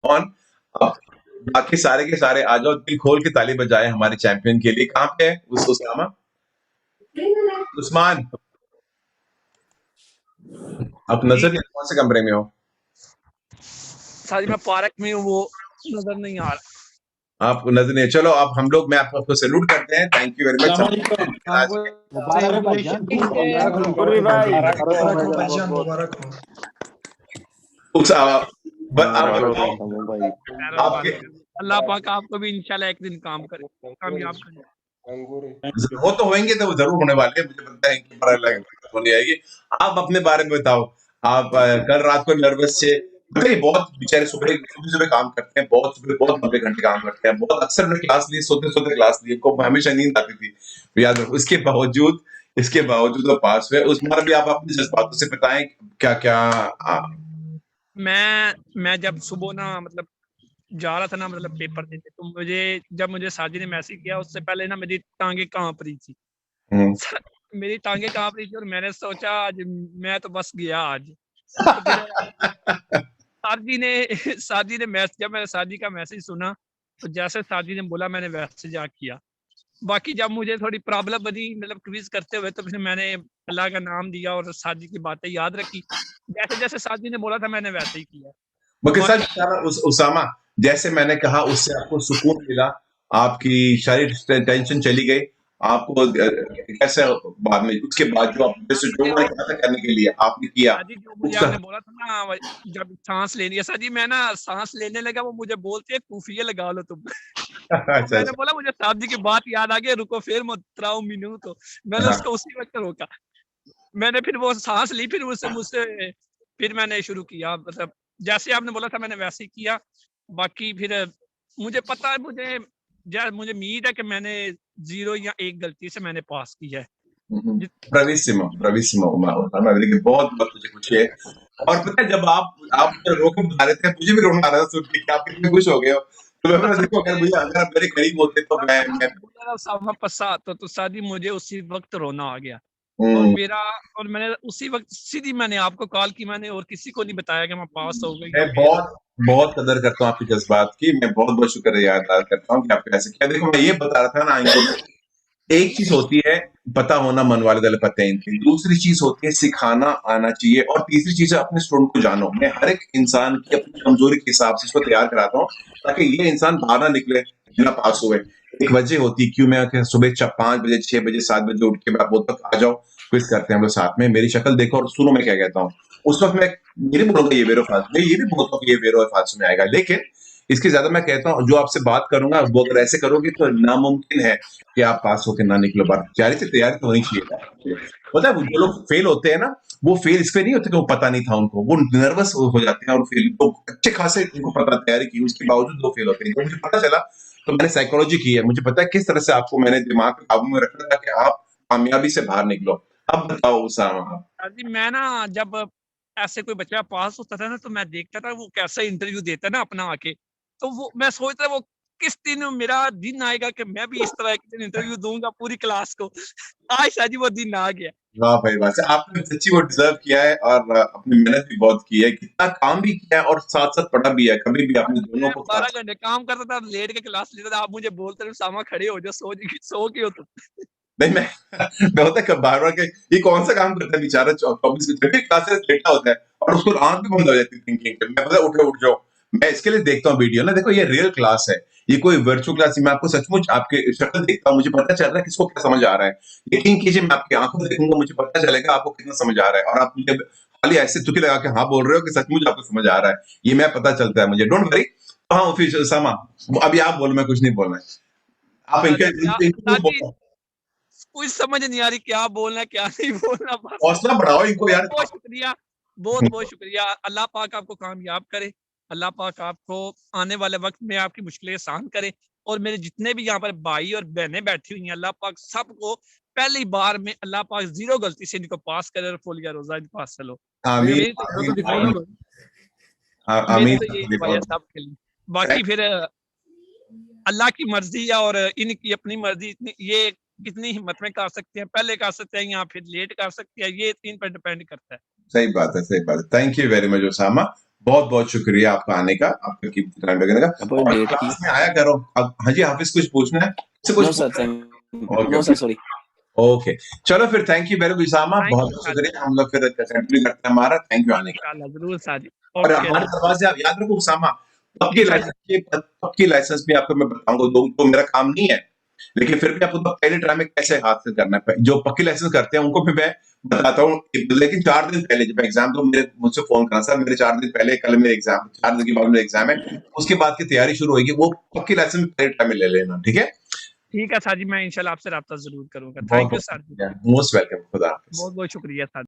On. अब बाकी सारे के सारे आ जाओ, दिल खोल के ताली बजाए हमारे चैंपियन के लिए। कहाँ पे है उस उसामा? उस्मान, आप जी नजर नहीं, कौन से कमरे में हो? साजी मैं पार्क में हूँ, वो नजर नहीं आ रहा। आप नजर नहीं, चलो आप हम लोग मैं आपको सैल्यूट करते हैं। थैंक यू वेरी मच आज के। मुबारक हो भाईजान, मुबारक हो गुरी भाई मुबारक हो भाईजान, बहुत मुबारक हो। उस आप मुबारक बताओ हो भाई। आपके, अल्लाह पाक आपको भी इंशाल्लाह एक दिन काम करे, कामयाब करे। वो तो होंगे, तो वो जरूर होने वाले हैं, मुझे पता है कि बड़ा होने आएगी। आप अपने बारे में बताओ। आप कल रात को नर्वस थे? बताइए। बहुत बेचारे सुबह सुबह सुबह काम करते हैं, बहुत सुबह बहुत लंबे घंटे काम करते हैं, बहुत अक्सर मैंने क्लास ली, सोते सोते क्लास ली, को हमेशा नींद आती थी, याद रखो। इसके बावजूद वो पास हुए। उस बार भी आप अपने जज्बातों से बताएं क्या क्या। मैं जब सुबह ना मतलब जा रहा था ना, मतलब पेपर देते, तो जब मुझे साजी ने मैसेज किया, उससे पहले ना मेरी टांगे कांप रही थी। मेरी टांगे कांप रही थी और मैंने सोचा आज मैं तो बस गया आज। तो फिर साजी ने जब मैंने साजी का मैसेज सुना, तो जैसे साजी ने बोला मैंने वैसे जा किया। बाकी जब मुझे थोड़ी प्रॉब्लम बनी मतलब क्विज करते हुए, तो फिर मैंने अल्लाह का नाम दिया और साजी की बातें याद रखी। जैसे जैसे साजी ने बोला था मैंने वैसे ही किया। मगर सच बाकी बता रहा उसामा, जैसे मैंने कहा उससे आपको सुकून मिला, आपकी शारीरिक टेंशन चली गई, आपको कैसे बाद में उसके बाद जो आप जैसे जो मैंने कहा था करने के लिए आपने किया साजी जो मुझे उसका। आपने बोला था ना, जब सांस लेनी है साजी, मैं ना सांस लेने लगा, वो मुझे बोलते हैं कुफिया लगा लो तुम। तो अच्छा मैंने अच्छा। बोला मुझे साजी की बात याद आ गई, रुको फिर मत त्राऊ मीनू, तो मैंने हाँ। उसको उसी वक्त रोका। मैंने फिर वो सांस ली, फिर उससे मुझसे फिर मैंने शुरू किया, मतलब जैसे आपने बोला था मैंने वैसे ही किया। बाकी फिर मुझे पता है, मुझे उम्मीद है कि मैंने 0 या 1 गलती से मैंने पास किया है। ब्राविसिमो ब्राविसिमो उसामा, वेरी बहुत बहुत मुझे खुशी है। और पता है, जब आप रो के बता रहे थे, मुझे भी रोना आ रहा था सुन के कि आप कितने खुश हो गए हो। तो मैं बोला देखो, अगर मुझे अगर आप मेरे करीब होते तो मैं सामा पसा तो शादी मुझे उसी वक्त रोना आ गया। और हम्म, मैंने उसी वक्त सीधी मैंने आपको कॉल की, मैंने और किसी को नहीं बताया कि मैं पास हो गई या मैं फेल हो बहुत बहुत कदर करता हूँ आपके जज्बात की। मैं बहुत बहुत शुक्रिया अदा करता हूँ कि आपने ऐसे किया। देखो, मैं ये बता रहा था ना इनको, एक चीज होती है पता होना, मन वाले दल पते हैं इनके। दूसरी चीज होती है सिखाना आना चाहिए, और तीसरी चीज है अपने स्टूडेंट को जानो। मैं हर एक इंसान की अपनी कमजोरी के हिसाब से इसको तैयार कराता हूँ, ताकि ये इंसान बाहर ना निकले बिना पास हुए। एक वजह होती है क्यों मैं सुबह 5 बजे 6 बजे 7 बजे उठ के मैं बोलता हूँ आ जाओ क्विज करते हैं हम लोग साथ में, मेरी शक्ल देखो और सुनो मैं क्या कहता हूँ। उस वक्त मैं ये नहीं बोलूंगा ये वेरो फाल्स, मैं ये भी बोलता हूँ कि ये वेरो फाल्स में आएगा, लेकिन इसके ज्यादा मैं कहता हूँ जो आपसे बात करूंगा वो अगर ऐसे करोगे तो नामुमकिन है कि आप पास होकर ना निकलो बाहर। तैयारी तो होनी चाहिए। पता है वो जो लोग फेल होते हैं ना, वो फेल इसलिए नहीं होते कि वो पता नहीं था उनको, वो नर्वस हो जाते हैं और फेल तो अच्छे खासे उनको पता तैयारी की उसके बावजूद वो फेल होते हैं। तो मुझे पता चला, तो मैंने साइकोलॉजी की है, मुझे पता है किस तरह से आपको मैंने दिमाग पे काबू में रखना था कि आप कामयाबी से बाहर निकलो। अब बताओ उसामा आप। जी। मैं ना जब ऐसे कोई बच्चा पास होता था ना, तो मैं देखता था वो कैसा इंटरव्यू देता है ना अपना आके, तो वो मैं सोचता वो किस दिन मेरा दिन आएगा कि मैं भी इस तरह एक दिन इंटरव्यू दूंगा पूरी क्लास को। आज शायद वो दिन आ गया। वाह भाई वाह, आपने सच्ची वो डिजर्व किया है, और अपनी मेहनत भी बहुत की है, कितना काम भी किया है और साथ साथ पढ़ा भी है, कभी भी आपने दोनों मैं को साथ। 12 घंटे काम करता था, लेट के क्लास लेता था, आप मुझे बोलते थे सामा खड़े हो जाओ, सो के हो तुम। नहीं मैं मैं होता है बार बार के ये कौन सा काम करता है बेचारा, 24 क्लासेस लेटा होता है और उसको आंख भी बंद हो जाती है थिंकिंग पे। मैं पता है उठ जाओ, मैं इसके लिए देखता हूँ वीडियो ना। देखो ये रियल क्लास है, ये कोई वर्चुअल क्लास नहीं। मैं आपको सचमुच आपके शक्ल देखता हूँ, मुझे पता चल रहा है किसको क्या समझ आ रहा है। यकीन कीजिए, मैं आपकी आंखों में देखूंगा, मुझे पता चलेगा आपको कितना समझ आ रहा है, और आप मुझे खाली ऐसे तुकी लगा के हाँ बोल रहे हो कि सचमुच आपको समझ आ रहा है, ये मैं पता चलता है मुझे। Don't worry. हाँ ऑफिस समा, अभी आप बोलो, मैं कुछ नहीं बोलना है। आप साजी क्या इनके साजी कुछ समझ नहीं आ रही क्या बोलना है क्या नहीं बोलना, बस हौसला बढ़ाओ इनको बहुत यार। बहुत शुक्रिया, बहुत बहुत शुक्रिया। अल्लाह पाक आपको कामयाब करे, अल्लाह पाक आपको आने वाले वक्त में आपकी मुश्किलें आसान करे। और मेरे जितने भी यहाँ पर भाई और बहनें बैठी हुई हैं, अल्लाह पाक सबको पहली बार में अल्लाह पाक 0 गलती से इनको पास करे और फुल या रोजा इनको हासिल हो। आमीन मेरी तो आमीन मेरी आमीन। मेरी आमीन तो यही दुआ है सबके लिए। बाकी थैंक फिर अल्लाह की मर्जी है और इनकी अपनी मर्जी, इतनी ये कितनी हिम्मत में कर सकते हैं, पहले कर सकते हैं या फिर लेट कर सकते हैं, ये इन पर डिपेंड करता है। सही बात है, सही बात है। Thank you very much Usama, बहुत बहुत शुक्रिया आपका आने का, आपका कीमती टाइम वगैरह का। अबे और डेट की क्लास में आया करो अब। हाँ जी हाफिज, कुछ पूछना है? से नो कुछ सर, पूछना है? Thank okay no okay sir, sorry. Okay, चलो फिर thank you very much Usama, thank बहुत यू बहुत साजिद, शुक्रिया। हम लोग फिर कंटिन्यू करते हैं हमारा। थैंक यू आने का। इंशाल्लाह जरूर साजिद। और ओके हमारे अल्लाह दरवाजे आप याद रखो उसामा, जी पक्की साजिद। लाइसेंस, पक्की लाइसेंस भी आपको मैं बताऊंगा, तो मेरा काम नहीं है, लेकिन फिर भी आपको तो पहले ट्राई में कैसे हाथ से करना है, जो पक्की लाइसेंस करते हैं उनको भी मैं बताता हूँ। लेकिन 4 दिन पहले जब एग्जाम, तो मेरे मुझसे फोन करना, सर मेरे 4 दिन पहले, कल मेरे एग्जाम, 4 दिन के बाद मेरा एग्जाम है, उसके बाद की तैयारी शुरू होगी, वो पक्की लाइसेंस में पहले ट्राई में ले लेना, ठीक है? ठीक है साजिद, मैं इंशाल्लाह आपसे राब्ता जरूर करूंगा। बहुत थैंक यू बहुत साजिद, शुक्रिया, मोस्ट वेलकम, खुदा हाफिज। बहुत बहुत शुक्रिया साजिद।